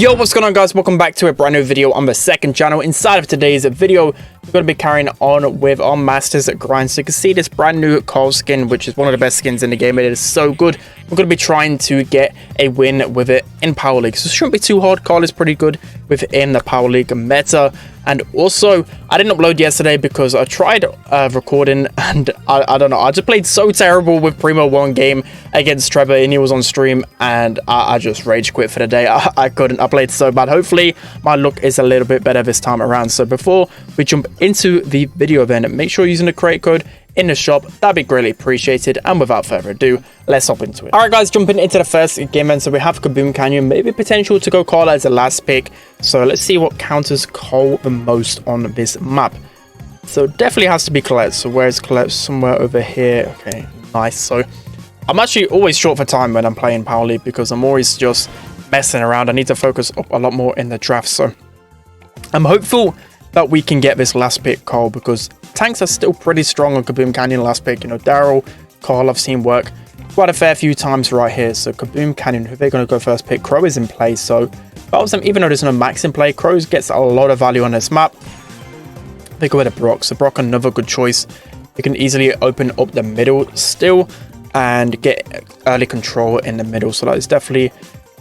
Yo, what's going on, guys? Welcome back to a brand new video on the second channel. Inside of today's video, we're going to be carrying on with our Masters grind. So you can see this brand new Carl skin, which is one of the best skins in the game. It is so good. We're going to be trying to get a win with it in Power League. So it shouldn't be too hard. Carl is pretty good within the Power League meta. And also, I didn't upload yesterday because I tried recording and I don't know. I just played so terrible with Primo one game against Trevor and he was on stream and I just rage quit for the day. I couldn't. I played so bad. Hopefully, my luck is a little bit better this time around. So before we jump into the video then, make sure you're using the create code in the shop. That'd be greatly appreciated. And without further ado, let's hop into it. All right, guys, jumping into the first game then. So we have Kaboom Canyon, maybe potential to go Carl as the last pick. So let's see what counters Carl the most on this map. So definitely has to be Colette. So where's Colette? Somewhere over here. Okay, nice. So I'm actually always short for time when I'm playing Power League because I'm always just messing around. I need to focus up a lot more in the draft. So I'm hopeful that we can get this last pick Carl because tanks are still pretty strong on Kaboom Canyon last pick. You know, Daryl, Carl, I've seen work quite a fair few times right here. So Kaboom Canyon, who they're going to go first pick? Crow is in play. So even though there's no max in play, Crows gets a lot of value on this map. They go with a Brock. So Brock, another good choice. You can easily open up the middle still and get early control in the middle. So that is definitely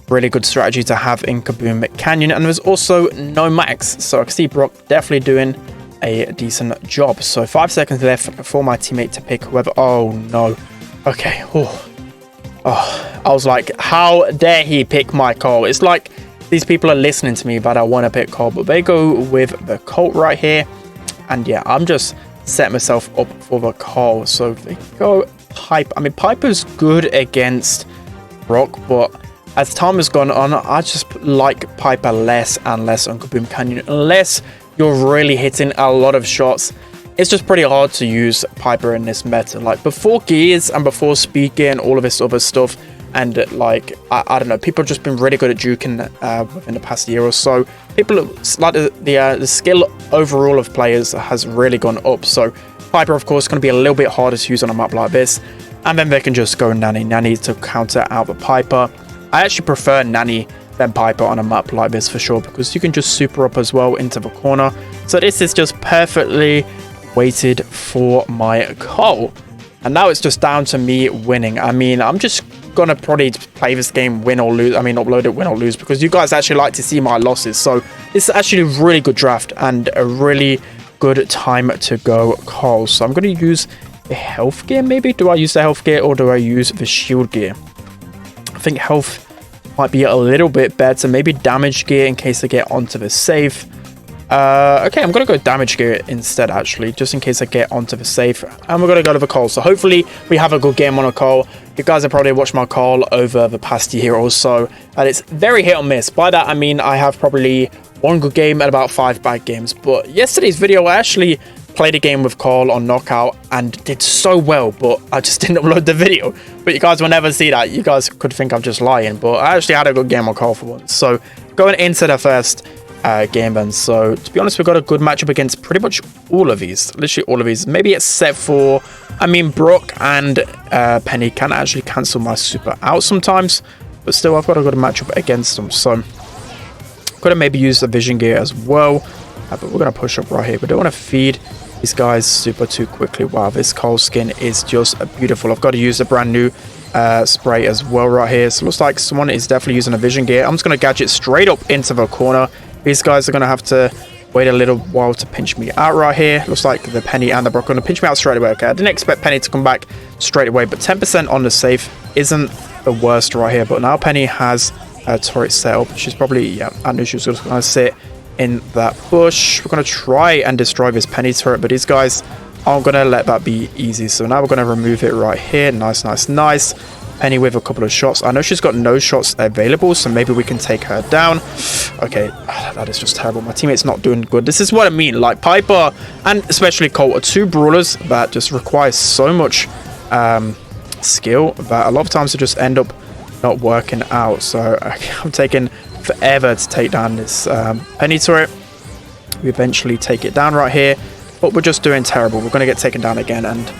really good strategy to have in Kaboom Canyon. And there's also no max. So I can see Brock definitely doing a decent job. So 5 seconds left for my teammate to pick whoever. Oh, no. Okay. Oh, I was like, how dare he pick my Carl? It's like these people are listening to me, but I want to pick Carl. But they go with the Colt right here. And yeah, I'm just setting myself up for the Carl. So they go Piper. I mean, Piper's good against Brock, but as time has gone on, I just like Piper less and less on Kaboom Canyon. Unless you're really hitting a lot of shots, it's just pretty hard to use Piper in this meta. Like before gears and before speed gear and all of this other stuff, and like I don't know, people have just been really good at juking within the past year or so. People like the skill overall of players has really gone up. So Piper, of course, is going to be a little bit harder to use on a map like this. And then they can just go Nanny to counter out the Piper. I actually prefer Nanny than Piper on a map like this for sure, because you can just super up as well into the corner. So this is just perfectly weighted for my Carl. And now it's just down to me winning. I mean, I'm just gonna probably play this game win or lose. I mean, upload it win or lose, because you guys actually like to see my losses. So it's actually a really good draft and a really good time to go Carl. So I'm going to use the health gear maybe. Do I use the health gear or do I use the shield gear? I think health might be a little bit better. Maybe damage gear in case I get onto the safe. Okay, I'm going to go damage gear instead, actually, just in case I get onto the safe. And we're going to go to the Carl. So hopefully we have a good game on a Carl. You guys have probably watched my Carl over the past year or so, and it's very hit or miss. By that, I mean I have probably one good game and about 5 bad games. But yesterday's video, I actually played a game with Carl on Knockout and did so well, but I just didn't upload the video. But you guys will never see that. You guys could think I'm just lying, but I actually had a good game on Carl for once. So going into the first game then. So to be honest, we've got a good matchup against pretty much all of these, literally all of these, maybe except for, I mean, Brock and Penny can actually cancel my super out sometimes, but still I've got a good matchup against them. So I'm gonna maybe use the vision gear as well, but we're gonna push up right here. We don't want to feed these guys super too quickly. Wow, this Carl skin is just beautiful. I've got to use a brand new spray as well right here. So it looks like someone is definitely using a vision gear. I'm just gonna gadget straight up into the corner. These guys are going to have to wait a little while to pinch me out right here. Looks like the Penny and the Brock are going to pinch me out straight away. Okay, I didn't expect Penny to come back straight away, but 10% on the safe isn't the worst right here. But now Penny has a turret set up. She's probably, yeah, I knew she was just going to sit in that bush. We're going to try and destroy this Penny turret, but these guys aren't going to let that be easy. So now we're going to remove it right here. Nice, nice, nice. Penny with a couple of shots. I know she's got no shots available, so maybe we can take her down. Okay, that is just terrible. My teammate's not doing good. This is what I mean. Like Piper and especially Colt are two brawlers that just require so much skill that a lot of times they just end up not working out. So I'm taking forever to take down this Penny turret. We eventually take it down right here, but we're just doing terrible. We're going to get taken down again, and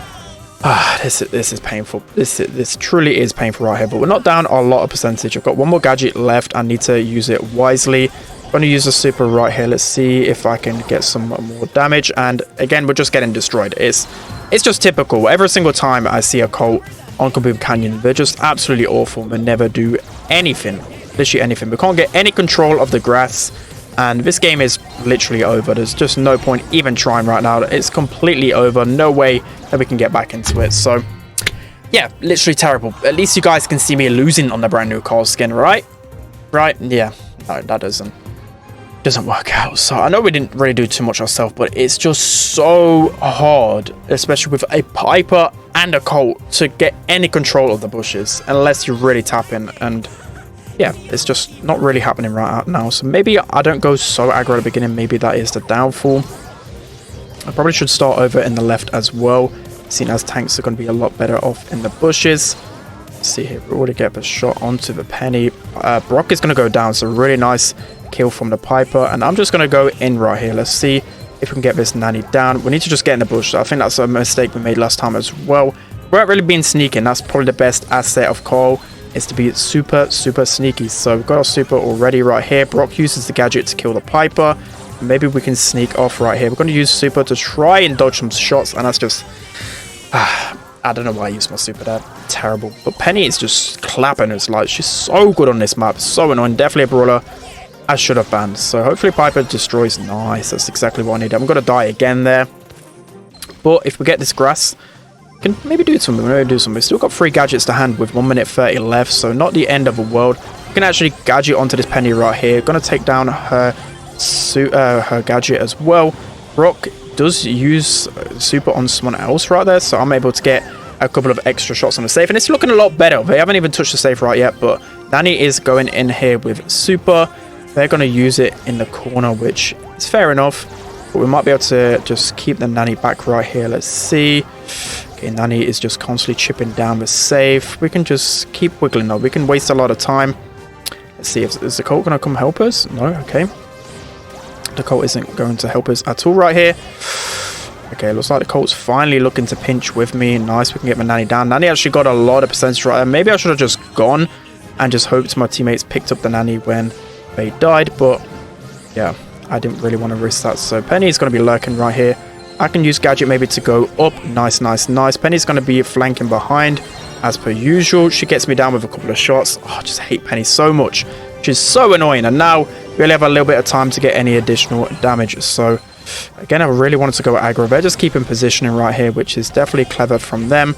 This is painful. This truly is painful right here, but we're not down a lot of percentage. I've got one more gadget left. I need to use it wisely. I'm going to use a super right here. Let's see if I can get some more damage. And again, we're just getting destroyed. It's just typical. Every single time I see a Colt on Kaboom Canyon, they're just absolutely awful. They never do anything. Literally anything. We can't get any control of the grass. And this game is literally over. There's just no point even trying right now. It's completely over. No way that we can get back into it. So, yeah, literally terrible. At least you guys can see me losing on the brand new Carl skin, right? Right? Yeah. No, that doesn't work out. So, I know we didn't really do too much ourselves, but it's just so hard, especially with a Piper and a Colt, to get any control of the bushes, unless you're really tapping. And yeah, it's just not really happening right now. So maybe I don't go so aggro at the beginning. Maybe that is the downfall. I probably should start over in the left as well, seeing as tanks are going to be a lot better off in the bushes. Let's see here. We already get a shot onto the penny. Brock is going to go down. So really nice kill from the Piper. And I'm just going to go in right here. Let's see if we can get this nanny down. We need to just get in the bush. I think that's a mistake we made last time as well. We weren't really being sneaking. That's probably the best asset of Carl, is to be super sneaky. So we've got our super already right here. Brock uses the gadget to kill the Piper. Maybe we can sneak off right here. We're going to use super to try and dodge some shots, and that's just I don't know why I used my super there. Terrible. But Penny is just clapping us. Like, she's so good on this map. So annoying. Definitely a brawler I should have banned. So hopefully Piper destroys. Nice. That's exactly what I need. I'm going to die again there. But if we get this grass, can maybe do something. We've still got 3 gadgets to hand with 1 minute 30 left, so not the end of the world. We can actually gadget onto this penny right here. Gonna take down her gadget as well. Brock does use super on someone else right there, so I'm able to get a couple of extra shots on the safe, and it's looking a lot better. They haven't even touched the safe right yet, but Danny is going in here with super. They're gonna use it in the corner, which is fair enough, but we might be able to just keep the nanny back right here. Let's see. Okay, Nanny is just constantly chipping down the safe. We can just keep wiggling though. We can waste a lot of time. Let's see, is the Colt going to come help us? No, okay. The Colt isn't going to help us at all right here. Okay, looks like the Colt's finally looking to pinch with me. Nice, we can get my Nanny down. Nanny actually got a lot of percentage right there. Maybe I should have just gone and just hoped my teammates picked up the Nanny when they died. But yeah, I didn't really want to risk that. So Penny's going to be lurking right here. I can use gadget maybe to go up. Nice. Penny's going to be flanking behind as per usual. She gets me down with a couple of shots. Oh, I just hate Penny so much. She's so annoying. And now we only have a little bit of time to get any additional damage. So again, I really wanted to go aggro. They're just keeping positioning right here, which is definitely clever from them.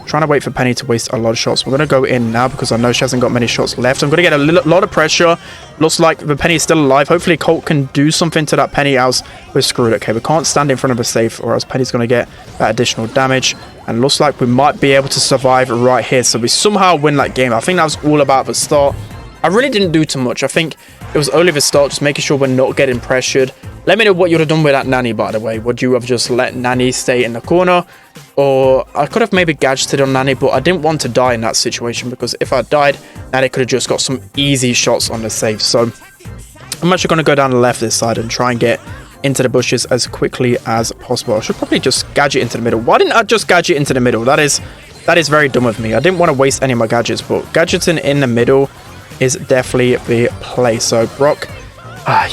Trying to wait for Penny to waste a lot of shots. We're going to go in now because I know she hasn't got many shots left. I'm going to get a lot of pressure. Looks like the Penny is still alive. Hopefully Colt can do something to that Penny, else we're screwed. Okay, we can't stand in front of a safe or else Penny's going to get that additional damage. And looks like we might be able to survive right here. So we somehow win that game. I think that was all about the start. I really didn't do too much. I think it was only the start, just making sure we're not getting pressured. Let me know what you would have done with that Nanny, by the way. Would you have just let Nanny stay in the corner? Or I could have maybe gadgeted on Nanny, but I didn't want to die in that situation, because if I died, Nanny could have just got some easy shots on the safe. So I'm actually going to go down the left this side and try and get into the bushes as quickly as possible. I should probably just gadget into the middle. Why didn't I just gadget into the middle? That is very dumb of me. I didn't want to waste any of my gadgets, but gadgeting in the middle is definitely the play. So Brock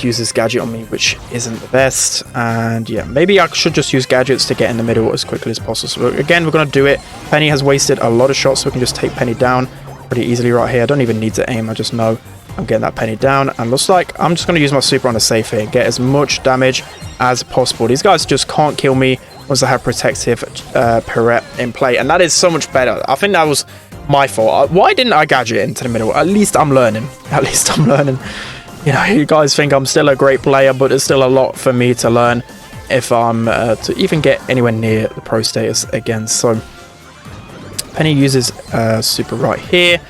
uses gadget on me, which isn't the best. And yeah, maybe I should just use gadgets to get in the middle as quickly as possible. So again, we're going to do it. Penny has wasted a lot of shots, so we can just take Penny down pretty easily right here. I don't even need to aim. I just know I'm getting that Penny down. And looks like I'm just going to use my super on the safe here, get as much damage as possible. These guys just can't kill me once I have protective Pirate in play, and that is so much better. I think that was my fault. Why didn't I gadget into the middle? At least I'm learning. You know, you guys think I'm still a great player, but there's still a lot for me to learn if I'm to even get anywhere near the pro status again. So Penny uses super right here.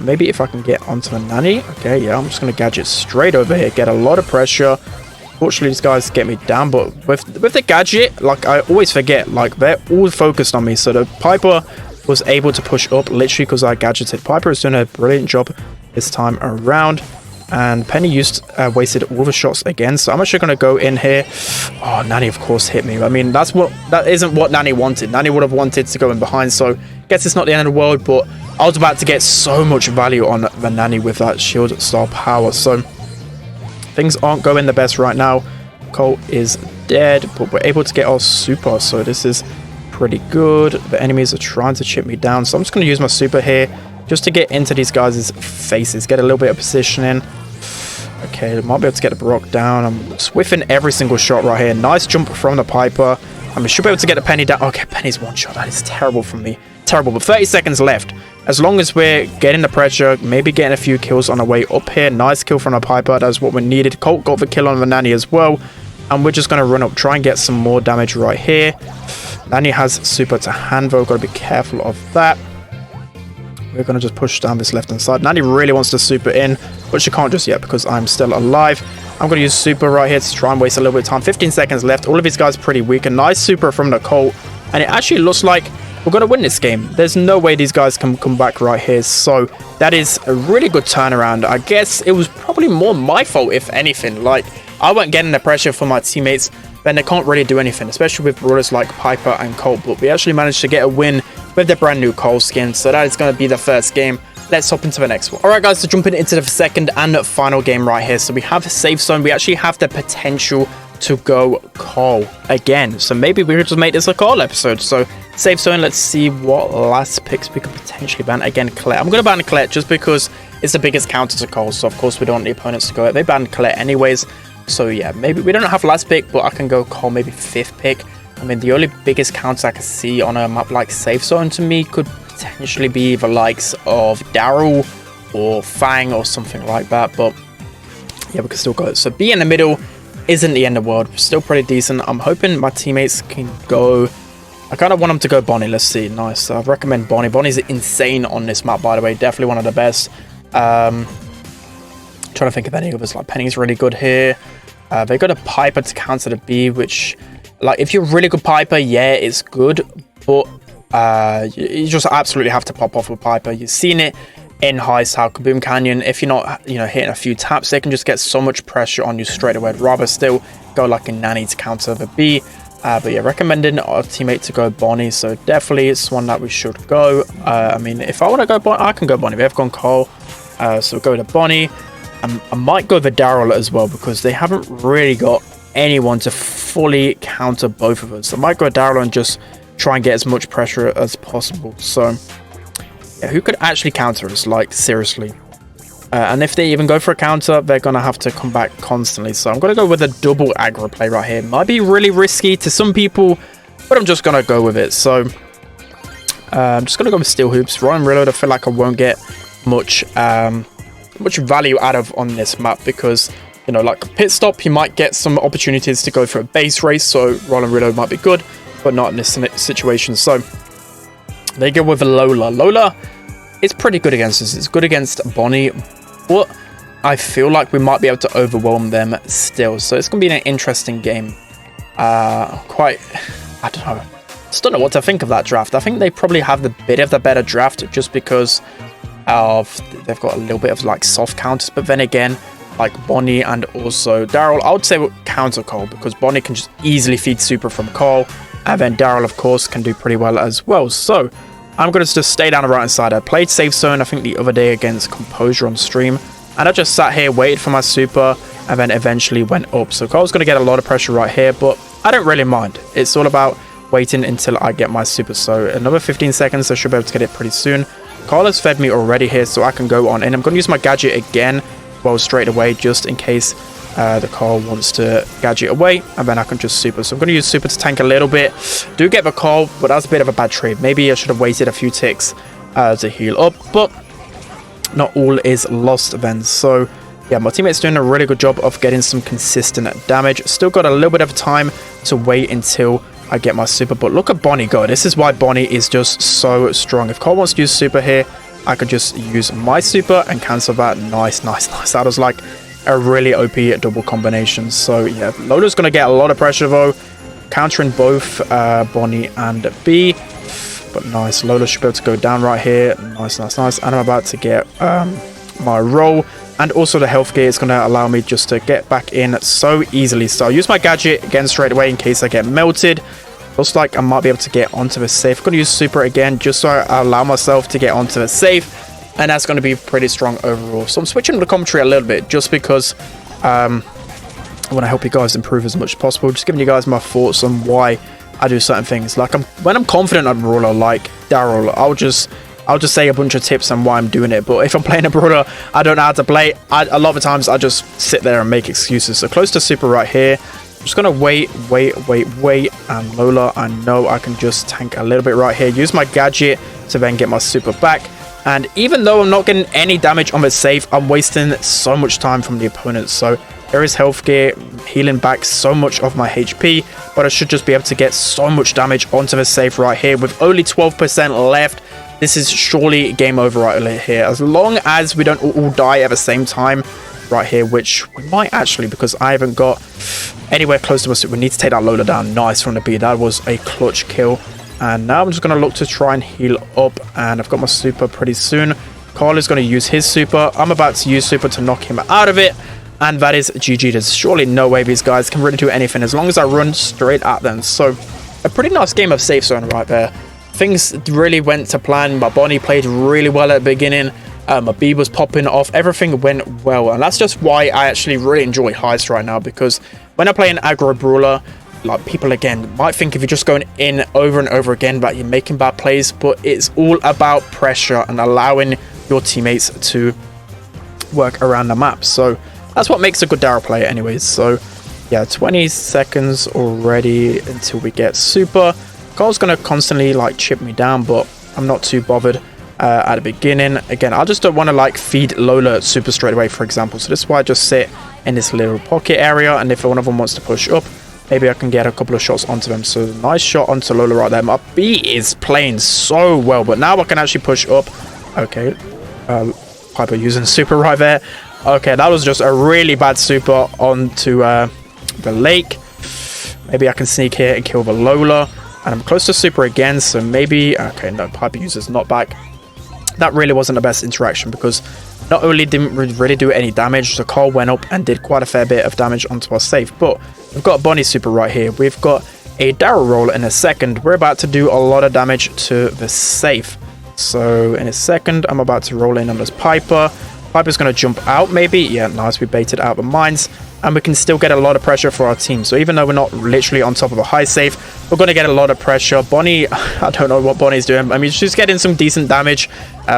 Maybe if I can get onto the Nanny. Okay, yeah, I'm just going to gadget straight over here, get a lot of pressure. Fortunately, these guys get me down, but with the gadget, like, I always forget, like, they're all focused on me. So the Piper was able to push up literally because I gadgeted. Piper is doing a brilliant job this time around. And Penny wasted all the shots again, so I'm actually going to go in here. Oh, Nanny, of course, hit me. I mean, that isn't what Nanny wanted. Nanny would have wanted to go in behind, so guess it's not the end of the world, but I was about to get so much value on the Nanny with that shield star power, so things aren't going the best right now. Colt is dead, but we're able to get our super, so this is pretty good. The enemies are trying to chip me down, so I'm just going to use my super here just to get into these guys' faces, get a little bit of positioning. Okay, might be able to get the Brock down. I'm swiffing every single shot right here. Nice jump from the Piper. I should be able to get the Penny down. Okay, Penny's one shot. That is terrible from me. Terrible, but 30 seconds left. As long as we're getting the pressure, maybe getting a few kills on our way up here. Nice kill from the Piper. That's what we needed. Colt got the kill on the Nanny as well. And we're just going to run up, try and get some more damage right here. Nanny has super to hand though. Got to be careful of that. We're going to just push down this left-hand side. Nanny really wants to super in, but she can't just yet because I'm still alive. I'm going to use super right here to try and waste a little bit of time. 15 seconds left. All of these guys are pretty weak. A nice super from the Colt. And it actually looks like we're going to win this game. There's no way these guys can come back right here. So that is a really good turnaround. I guess it was probably more my fault, if anything. Like, I wasn't getting the pressure from my teammates. Then they can't really do anything, especially with brawlers like Piper and Colt. But we actually managed to get a win with the brand new Colt skin. So that is going to be the first game. Let's hop into the next one. Alright guys, so jumping into the second and final game right here. So we have a safe zone. We actually have the potential to go Carl again. So maybe we could just make this a Carl episode. So safe zone, let's see what last picks we could potentially ban. Again, Colette. I'm going to ban Colette just because it's the biggest counter to Carl. So of course we don't want the opponents to go. They banned Colette anyways. So yeah, maybe we don't have last pick, but I can go Carl maybe 5th pick. I mean, the only biggest counter I can see on a map like safe zone to me could potentially be the likes of Daryl or Fang or something like that. But yeah, we can still go. So B in the middle isn't the end of the world. Still pretty decent. I'm hoping my teammates can go. I kind of want them to go Bonnie. Let's see. Nice. I recommend Bonnie. Bonnie's insane on this map, by the way. Definitely one of the best. Trying to think of any others. Like Penny's really good here. They got a Piper to counter the B, which, like, if you're a really good Piper, yeah, it's good. But you just absolutely have to pop off with Piper. You've seen it in Heist, how Kaboom Canyon, if you're not, hitting a few taps, they can just get so much pressure on you straight away. I'd rather still go like a Nanny to counter the B. But yeah, recommending our teammate to go Bonnie. So definitely it's one that we should go. I mean, if I want to go Bonnie, I can go Bonnie. They've gone Cole. So we'll go to Bonnie. I might go the Daryl as well because they haven't really got anyone to fully counter both of us. So I might go Daryl and just try and get as much pressure as possible. So yeah, who could actually counter us? Like, seriously. And if they even go for a counter, they're going to have to come back constantly. So I'm going to go with a double aggro play right here. Might be really risky to some people, but I'm just going to go with it. So I'm just going to go with Steel Hoops. Ryan Reload, I feel like I won't get much value out of on this map because, like Pit Stop, you might get some opportunities to go for a base race. So Roll and Reload might be good, but not in this situation. So they go with a Lola. Lola is pretty good against us. It's good against Bonnie, but I feel like we might be able to overwhelm them still. So it's going to be an interesting game. I don't know. Just don't know what to think of that draft. I think they probably have the bit of the better draft just because they've got a little bit of like soft counters. But then again, like Bonnie and also Daryl, I would say we'll counter Cole because Bonnie can just easily feed super from Cole. And then Daryl, of course, can do pretty well as well. So I'm going to just stay down the right hand side. I played safe zone, I think, the other day against Composure on stream. And I just sat here, waited for my super, and then eventually went up. So Cole's going to get a lot of pressure right here, but I don't really mind. It's all about waiting until I get my super. So another 15 seconds, I should be able to get it pretty soon. Cole has fed me already here, so I can go on in. I'm going to use my gadget again, well, straight away, just in case the Cole wants to gadget away, and then I can just super. So I'm going to use super to tank a little bit. Do get the Cole, but that's a bit of a bad trade. Maybe I should have waited a few ticks to heal up, but not all is lost then. So yeah, my teammate's doing a really good job of getting some consistent damage. Still got a little bit of time to wait until I get my super, but look at Bonnie go. This is why Bonnie is just so strong. If Cole wants to use super here, I could just use my super and cancel that. Nice. That was like a really OP double combination. So yeah, Lola's going to get a lot of pressure though, countering both Bonnie and B. But nice, Lola should be able to go down right here. Nice. And I'm about to get my roll. And also the health gear is going to allow me just to get back in so easily. So I'll use my gadget again straight away in case I get melted. Looks like I might be able to get onto the safe. I'm going to use super again just so I allow myself to get onto the safe. And that's going to be pretty strong overall. So I'm switching the commentary a little bit just because I want to help you guys improve as much as possible. Just giving you guys my thoughts on why I do certain things. Like when I'm confident on Brawler like Daryl, I'll just say a bunch of tips on why I'm doing it. But if I'm playing a Brawler I don't know how to play, a lot of the times I just sit there and make excuses. So close to super right here. I'm just going to wait. And Lola, I know I can just tank a little bit right here. Use my gadget to then get my super back. And even though I'm not getting any damage on the safe, I'm wasting so much time from the opponent. So there is health gear, healing back so much of my HP. But I should just be able to get so much damage onto the safe right here. With only 12% left, this is surely game over right here. As long as we don't all die at the same time right here, which we might actually, because I haven't got anywhere close to us. We need to take that Lola down. Nice from the B. That was a clutch kill. And now I'm just going to look to try and heal up. And I've got my super pretty soon. Carl is going to use his super. I'm about to use super to knock him out of it. And that is GG. There's surely no way these guys can really do anything as long as I run straight at them. So a pretty nice game of safe zone right there. Things really went to plan. My Bonnie played really well at the beginning. My B was popping off. Everything went well. And that's just why I actually really enjoy Heist right now. Because when I play an aggro brawler, like people again might think if you're just going in over and over again that you're making bad plays. But it's all about pressure and allowing your teammates to work around the map. So that's what makes a good Daryl player anyways. So yeah, 20 seconds already until we get super. Carl's going to constantly like chip me down, but I'm not too bothered at the beginning. Again, I just don't want to like feed Lola super straight away, for example. So this is why I just sit in this little pocket area. And if one of them wants to push up, maybe I can get a couple of shots onto them. So nice shot onto Lola right there. My B is playing so well, but now I can actually push up. Okay. Piper using super right there. Okay, that was just a really bad super onto the lake. Maybe I can sneak here and kill the Lola. And I'm close to super again, so maybe... Okay, no, Piper uses knockback. That really wasn't the best interaction because not only didn't really do any damage, so Carl went up and did quite a fair bit of damage onto our safe. But we've got a Bonnie super right here. We've got a Daryl roll in a second. We're about to do a lot of damage to the safe. So in a second, I'm about to roll in on this Piper. Piper's going to jump out maybe. Yeah, nice. We baited out the mines. And we can still get a lot of pressure for our team. So even though we're not literally on top of a high safe, we're going to get a lot of pressure. Bonnie, I don't know what Bonnie's doing. I mean, she's getting some decent damage.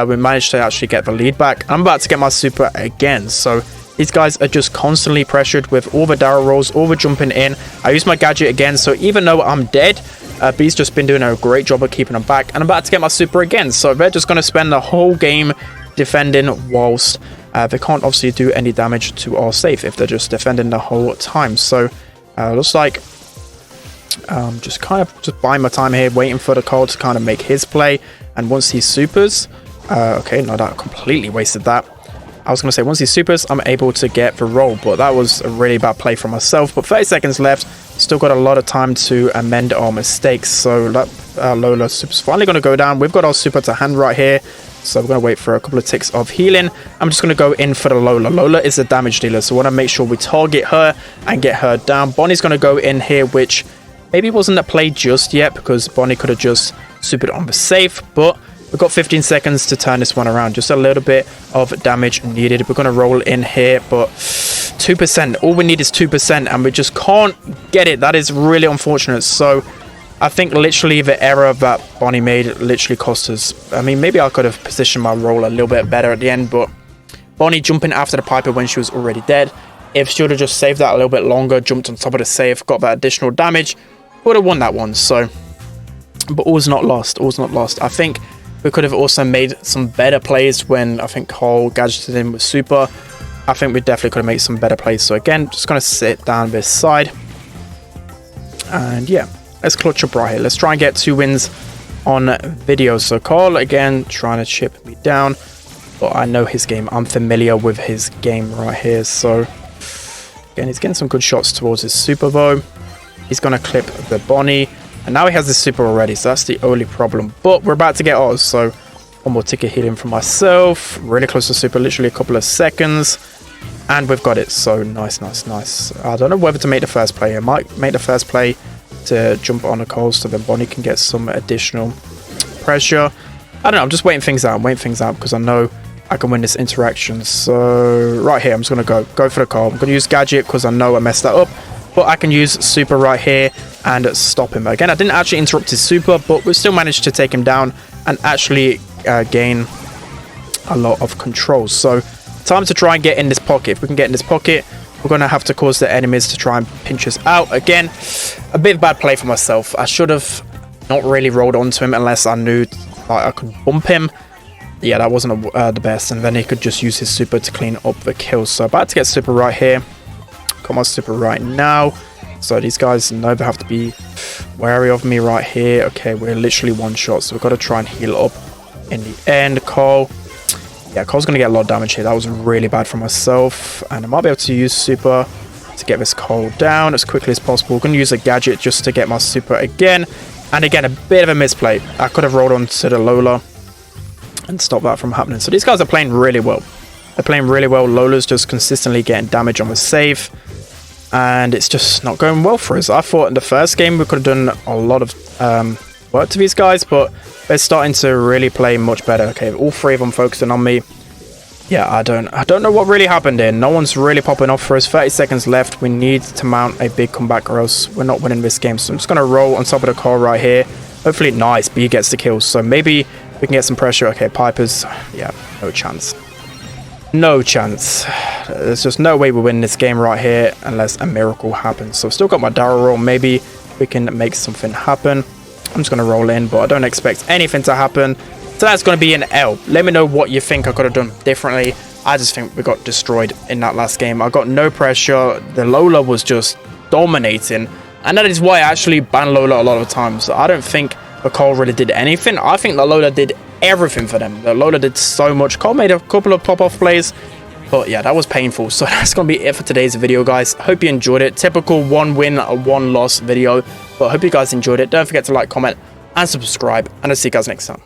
We managed to actually get the lead back. I'm about to get my super again. So these guys are just constantly pressured with all the Daryl rolls, all the jumping in. I use my gadget again. So even though I'm dead, B's just been doing a great job of keeping them back. And I'm about to get my super again. So they're just going to spend the whole game defending whilst... they can't obviously do any damage to our safe if they're just defending the whole time. So looks like just kind of just buying my time here, waiting for the Carl to kind of make his play. And once he supers, okay, no, that completely wasted that. I was going to say once he supers, I'm able to get the roll, but that was a really bad play for myself. But 30 seconds left, still got a lot of time to amend our mistakes. So Lola super's finally going to go down. We've got our super to hand right here. So we're going to wait for a couple of ticks of healing. I'm just going to go in for the Lola. Lola is a damage dealer, so we want to make sure we target her and get her down. Bonnie's going to go in here, which maybe wasn't a play just yet because Bonnie could have just supered on the safe, but we've got 15 seconds to turn this one around. Just a little bit of damage needed. We're going to roll in here, but 2%. All we need is 2%, and we just can't get it. That is really unfortunate. So I think literally the error that Bonnie made literally cost us. I mean, maybe I could have positioned my roll a little bit better at the end, but Bonnie jumping after the Piper when she was already dead. If she would have just saved that a little bit longer, jumped on top of the safe, got that additional damage, would have won that one. So, but all's not lost. All's not lost. I think we could have also made some better plays when I think Carl gadgeted in with super. I think we definitely could have made some better plays. So again, just going to sit down this side. And yeah. Let's clutch up right here. Let's try and get 2 wins on video. So Carl, again, trying to chip me down. But I know his game. I'm familiar with his game right here. So, again, he's getting some good shots towards his super though. He's going to clip the Bonnie. And now he has the super already. So that's the only problem. But we're about to get ours. So One more ticket healing for myself. Really close to super, literally a couple of seconds. And we've got it. So nice, nice, nice. I don't know whether to make the first play. I might make the first play to jump on the Cole so then Bonnie can get some additional pressure. I don't know. I'm just waiting things out. Because I know I can win this interaction. So right here, I'm just going to go for the Cole. I'm going to use Gadget because I know I messed that up. But I can use super right here and stop him. Again, I didn't actually interrupt his super, but we still managed to take him down and actually gain a lot of control. So time to try and get in this pocket. If we can get in this pocket, we're going to have to cause the enemies to try and pinch us out. Again, a bit of bad play for myself. I should have not really rolled onto him unless I knew I could bump him. Yeah, that wasn't the best. And then he could just use his super to clean up the kills. So about to get super right here. Got my super right now. So these guys know they have to be wary of me right here. Okay, we're literally one shot. So we've got to try and heal up in the end. Cole. Yeah, Cole's going to get a lot of damage here. That was really bad for myself. And I might be able to use super to get this Cole down as quickly as possible. I'm going to use a gadget just to get my super again. And again, a bit of a misplay. I could have rolled onto the Lola and stop that from happening. So these guys are playing really well. They're playing really well. Lola's just consistently getting damage on the save. And it's just not going well for us. I thought in the first game we could have done a lot of work to these guys, but they're starting to really play much better. Okay, all three of them focusing on me. Yeah, I don't know what really happened here. No one's really popping off for us. 30 seconds left. We need to mount a big comeback or else we're not winning this game. So I'm just going to roll on top of the car right here. Hopefully, nice. B gets the kills. So maybe we can get some pressure. Okay, Piper's. Yeah, no chance. No chance. There's just no way we win this game right here unless a miracle happens. So I've still got my Daryl roll. Maybe we can make something happen. I'm just going to roll in, but I don't expect anything to happen. So that's going to be an L. Let me know what you think I could have done differently. I just think we got destroyed in that last game. I got no pressure. The Lola was just dominating. And that is why I actually ban Lola a lot of times. I don't think the Cole really did anything. I think the Lola did everything for them. The Lola did so much. Cole made a couple of pop-off plays. But yeah, that was painful. So that's going to be it for today's video, guys. Hope you enjoyed it. Typical 1 win, 1 loss video. But I hope you guys enjoyed it. Don't forget to like, comment, and subscribe. And I'll see you guys next time.